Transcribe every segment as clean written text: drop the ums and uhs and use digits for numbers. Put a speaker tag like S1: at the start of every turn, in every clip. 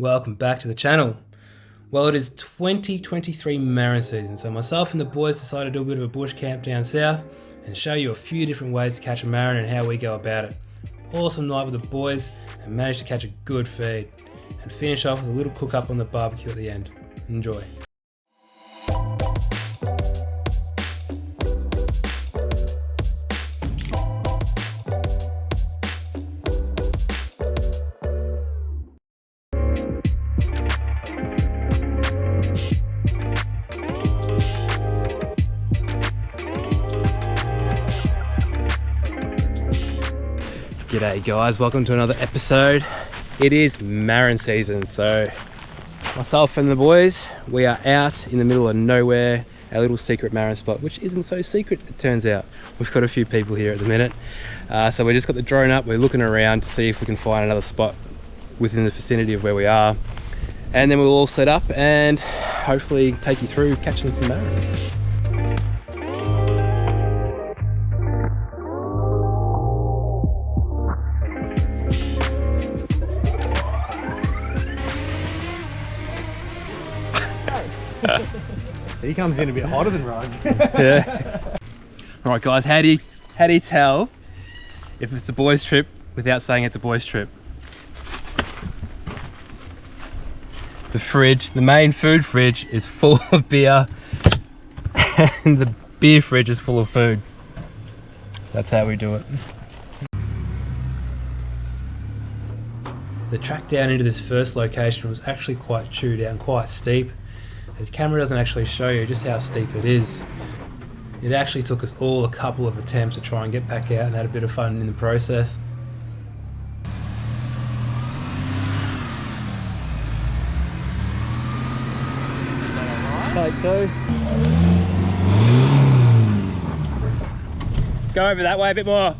S1: Welcome back to the channel. Well, it is 2023 Marron season, so myself and the boys decided to do a bit of a bush camp down south and show you a few different ways to catch a marron and how we go about it. Awesome night with the boys and managed to catch a good feed and finish off with a little cook up on the barbecue at the end. Enjoy. G'day guys, welcome to another episode. It is marron season, so myself and the boys, we are out in the middle of nowhere, our little secret marron spot, which isn't so secret it turns out. We've got a few people here at the minute, so we just got the drone up, we're looking around to see if we can find another spot within the vicinity of where we are, and then we'll all set up and hopefully take you through catching some marron.
S2: He comes in a bit hotter than Ryan.
S1: Yeah. All right, guys. How do you tell if it's a boys' trip without saying it's a boys' trip? The fridge, the main food fridge, is full of beer, and the beer fridge is full of food. That's how we do it. The track down into this first location was actually quite chewed out and quite steep. The camera doesn't actually show you just how steep it is. It actually took us all a couple of attempts to try and get back out and had a bit of fun in the process. Go. Go over that way a bit more.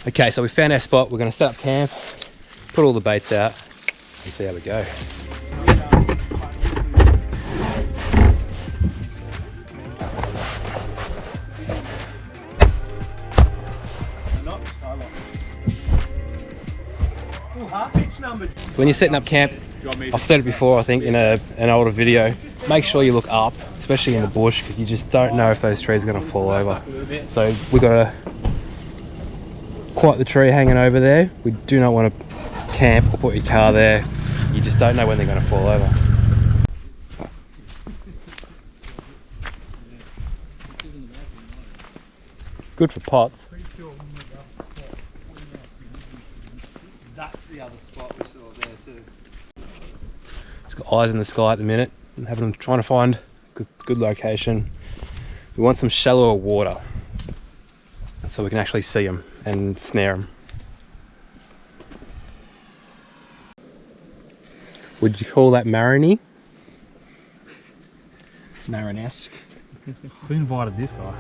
S1: Okay, so we found our spot. We're going to set up camp, put all the baits out and see how we go. So when you're setting up camp, I've said it before I think in an older video, make sure you look up, especially in the bush, because you just don't know if those trees are going to fall over. So we've got quite the tree hanging over there. We do not want to camp or put your car there. You just don't know when they're going to fall over. Good for pots.
S2: That's the other spot we saw there too.
S1: It's got eyes in the sky at the minute. Trying to find a good location. We want some shallower water so we can actually see them and snare them. Would you call that marron-y?
S2: Marron-esque. Who invited this guy?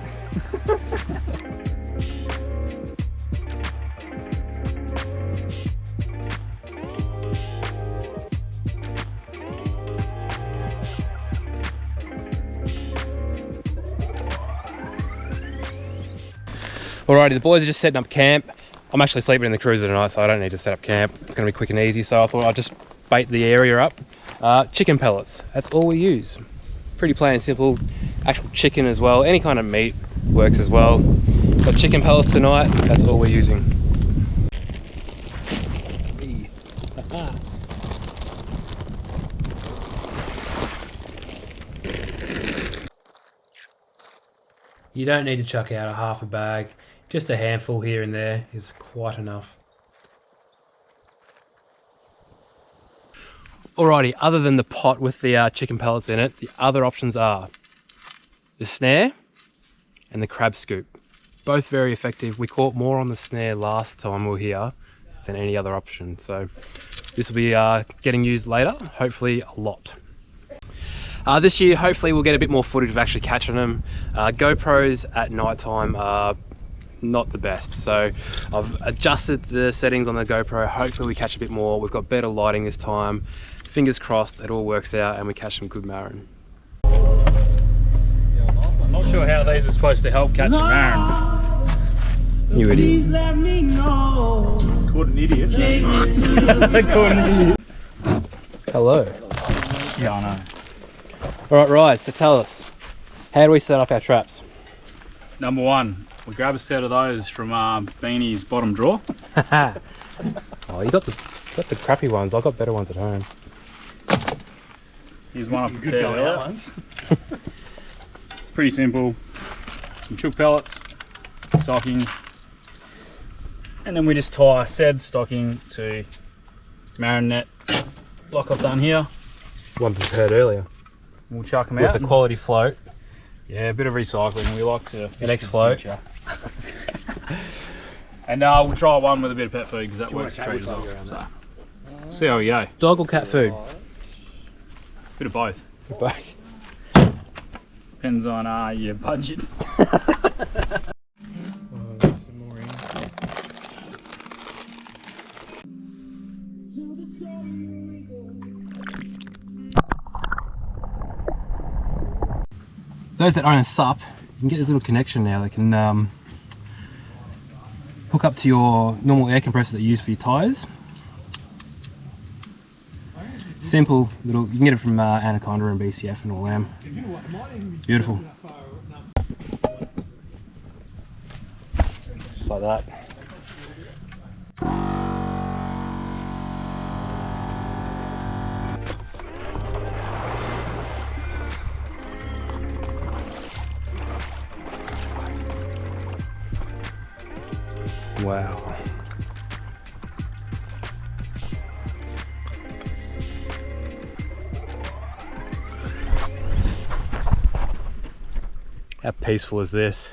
S1: Alrighty, the boys are just setting up camp. I'm actually sleeping in the cruiser tonight, so I don't need to set up camp. It's going to be quick and easy, so I thought I'd just bait the area up. Chicken pellets, that's all we use. Pretty plain and simple. Actual chicken as well, any kind of meat works as well. But chicken pellets tonight, that's all we're using. You don't need to chuck out a half a bag. Just a handful here and there is quite enough. Alrighty, other than the pot with the chicken pellets in it, the other options are the snare and the crab scoop. Both very effective. We caught more on the snare last time we were here than any other option. So this will be getting used later, hopefully a lot. This year, hopefully we'll get a bit more footage of actually catching them. GoPros at night time are not the best. So I've adjusted the settings on the GoPro. Hopefully we catch a bit more. We've got better lighting this time. Fingers crossed it all works out and we catch some good marron.
S3: I'm not sure how these are supposed to help catch a marron.
S1: You idiot.
S3: Caught an idiot. Caught an idiot.
S1: Hello.
S3: Yeah, I know.
S1: Alright, right, so tell us, how do we set up our traps?
S3: Number one, we grab a set of those from Beanie's bottom drawer.
S1: Oh, you got the crappy ones. I've got better ones at home.
S3: Here's one I prepared out. Pretty simple. Some chook pellets, stocking, and then we just tie said stocking to marron net like I've done here.
S1: One prepared earlier.
S3: We'll chuck them
S1: With
S3: out.
S1: the quality float.
S3: Yeah, a bit of recycling. We like to
S1: An X float.
S3: And we'll try one with a bit of pet food because that works a treat as well. So, see how we go.
S1: Dog or cat food?
S3: Bit of both.
S1: Both.
S3: Depends on your budget.
S1: Those that own a sup, you can get this little connection now. They can hook up to your normal air compressor that you use for your tyres. Simple little, you can get it from Anaconda and BCF and all them. Beautiful. Just like that. Wow. How peaceful is this?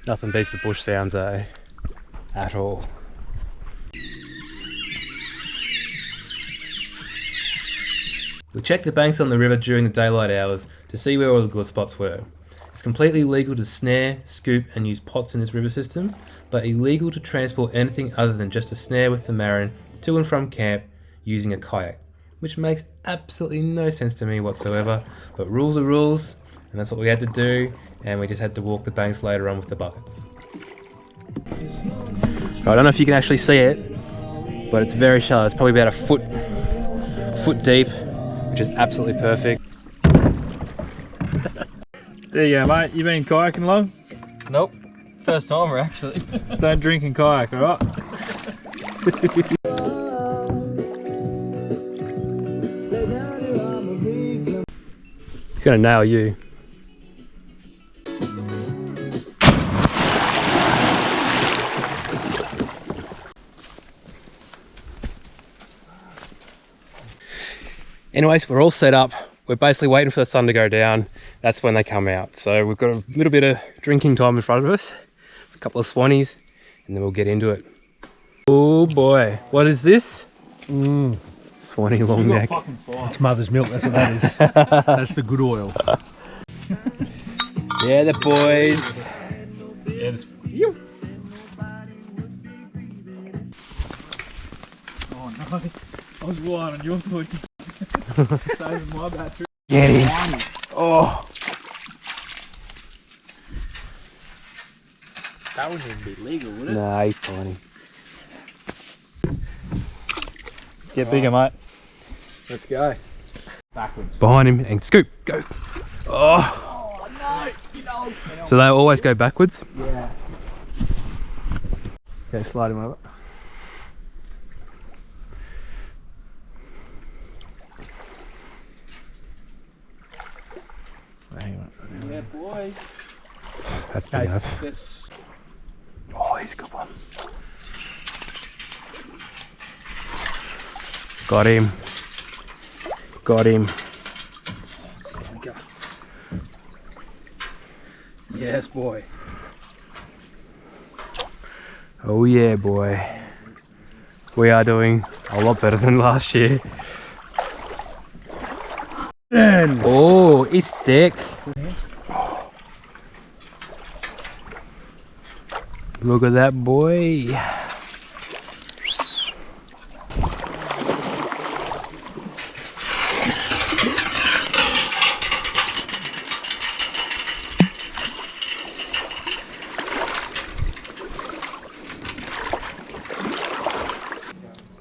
S1: Nothing beats the bush sounds, eh? At all. We checked the banks on the river during the daylight hours to see where all the good spots were. It's completely legal to snare, scoop and use pots in this river system, but illegal to transport anything other than just a snare with the marron to and from camp using a kayak, which makes absolutely no sense to me whatsoever, but rules are rules, and that's what we had to do, and we just had to walk the banks later on with the buckets. I don't know if you can actually see it, but it's very shallow. It's probably about a foot deep, which is absolutely perfect.
S3: There you go, mate. You been kayaking long?
S2: Nope. First timer, actually.
S3: Don't drink and kayak, alright?
S1: He's gonna nail you. Anyways, we're all set up. We're basically waiting for the sun to go down. That's when they come out. So we've got a little bit of drinking time in front of us. A couple of swannies, and then we'll get into it. Oh boy, what is this? Swanee long neck.
S4: It's mother's milk, that's what that is. That's the good oil.
S1: Yeah, the boys.
S3: Yeah, this... Oh no, I was relying on your torches. Saving my battery.
S1: Get him. Oh.
S3: That wouldn't even be legal, would it?
S1: Nah, he's tiny.
S3: Get bigger, mate.
S1: Let's go.
S3: Backwards.
S1: Behind him and scoop, go. Oh,
S3: no, you know.
S1: so they always go backwards?
S3: Yeah.
S1: Okay, slide him over.
S3: Yeah, boy.
S1: That's big enough.
S3: This...
S1: Oh, he's a good one. Got him. Got him.
S3: Yes, boy.
S1: Oh yeah, boy. We are doing a lot better than last year. Oh, it's thick. Look at that boy.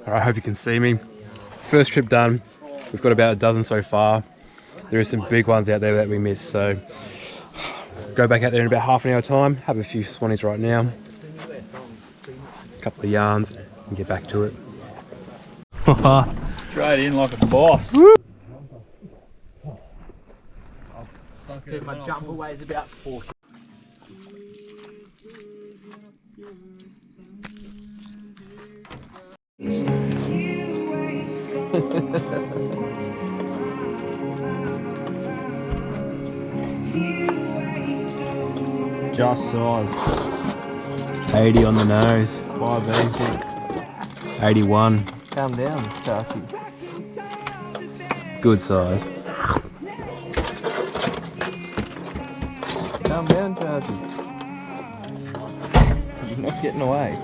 S1: Alright, I hope you can see me. First trip done. We've got about a dozen so far. There are some big ones out there that we missed, so go back out there in about half an hour time, have a few swannies right now, a couple of yarns, and get back to it.
S3: Straight in like a boss.
S2: My jumper weighs about 40.
S3: Just size.
S1: 80 on the nose.
S3: 5 B's deep.
S1: 81.
S2: Calm down, Starkey.
S1: Good size.
S2: Calm down, Starkey. You're not getting away.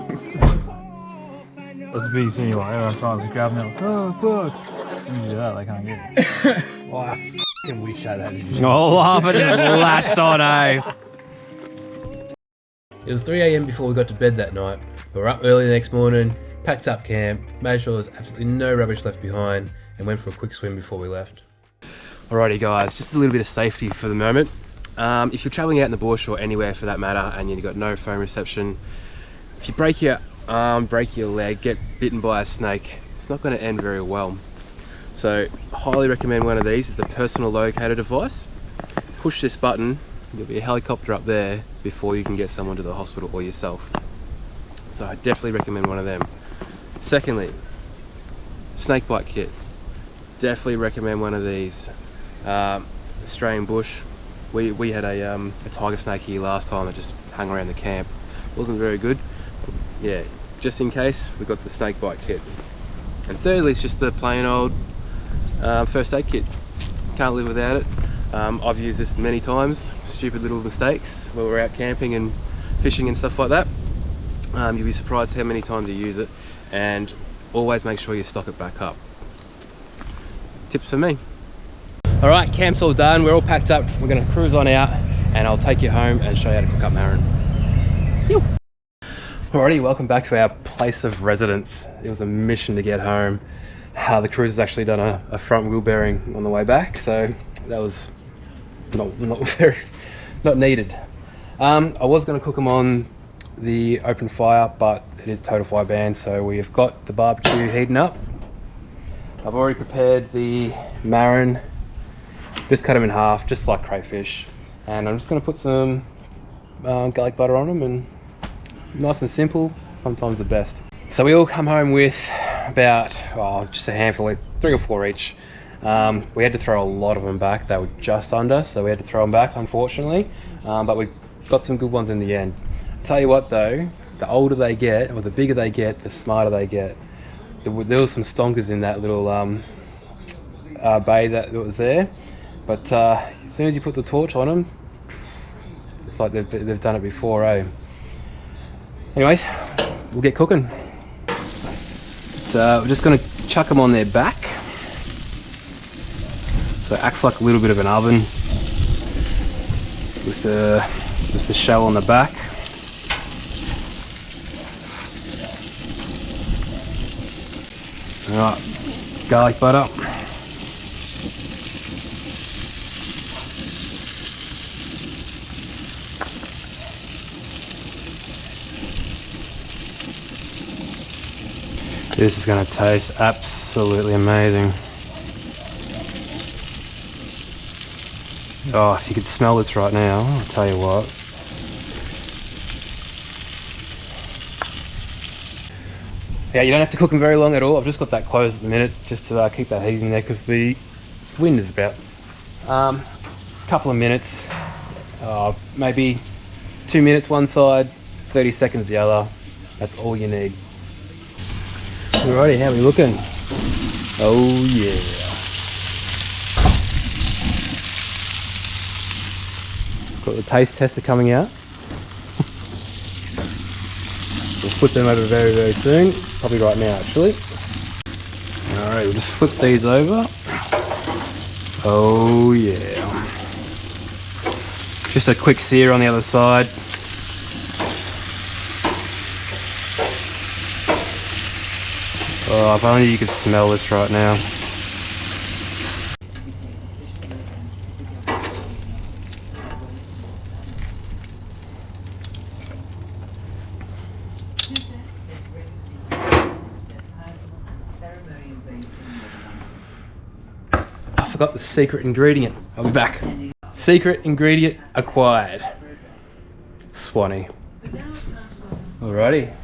S3: That's a big thing, like everyone tries to grab them. Like, oh fuck! When you do that, they can't get it.
S4: Oh, I f***ing wish I had it.
S1: Oh, laugh at it, lashed on, eh? It was 3 AM before we got to bed that night. We were up early the next morning, packed up camp, made sure there was absolutely no rubbish left behind, and went for a quick swim before we left. Alrighty guys, just a little bit of safety for the moment. If you're travelling out in the bush or anywhere for that matter, and you've got no phone reception, if you break your arm, break your leg, get bitten by a snake, it's not going to end very well. So highly recommend one of these. It's the personal locator device. Push this button, there'll be a helicopter up there before you can get someone to the hospital or yourself. So I definitely recommend one of them. Secondly, snake bite kit. Definitely recommend one of these. Australian bush. We had a tiger snake here last time that just hung around the camp. Wasn't very good. Yeah, just in case, we got the snake bite kit. And thirdly, it's just the plain old first aid kit. Can't live without it. I've used this many times. Stupid little mistakes when we're out camping and fishing and stuff like that. You'll be surprised how many times you use it, and always make sure you stock it back up. Tips for me. All right, camp's all done. We're all packed up. We're gonna cruise on out, and I'll take you home and show you how to cook up Marron. Phew. Alrighty, welcome back to our place of residence. It was a mission to get home. The cruise has actually done a front wheel bearing on the way back, so that was not needed. I was going to cook them on the open fire, but it is total fire ban, so we have got the barbecue heating up. I've already prepared the Marron, just cut them in half, just like crayfish, and I'm just going to put some garlic butter on them, and nice and simple, sometimes the best. So we all come home with about just a handful, like 3 or 4 each. We had to throw a lot of them back. They were just under, so we had to throw them back, unfortunately, but we got some good ones in the end. Tell you what though, the older they get, or the bigger they get, the smarter they get. There was some stonkers in that little bay that was there, but as soon as you put the torch on them, it's like they've done it before, eh? Anyways, we'll get cooking. So we're just going to chuck them on their back. So it acts like a little bit of an oven with the shell on the back. Alright, garlic butter. This is going to taste absolutely amazing. Oh, if you could smell this right now, I'll tell you what. Yeah, you don't have to cook them very long at all. I've just got that closed at the minute, just to keep that heat in there, because the wind is about a couple of minutes, maybe 2 minutes one side, 30 seconds the other. That's all you need. Alrighty, how are we looking? Oh yeah. Got the taste tester coming out. We'll flip them over very, very soon. Probably right now, actually. Alright, we'll just flip these over. Oh yeah. Just a quick sear on the other side. Oh, if only you could smell this right now. I forgot the secret ingredient. I'll be back. Secret ingredient acquired. Swanee. Alrighty.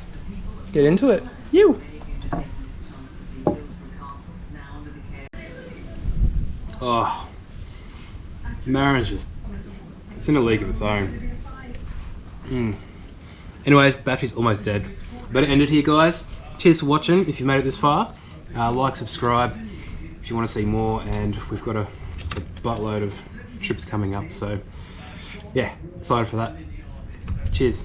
S1: Get into it. You. Oh, Marron's just, it's in a league of its own. Anyways, battery's almost dead. Better end it here, guys. Cheers for watching if you made it this far. Like, subscribe if you want to see more, and we've got a buttload of trips coming up, so yeah, excited for that. Cheers.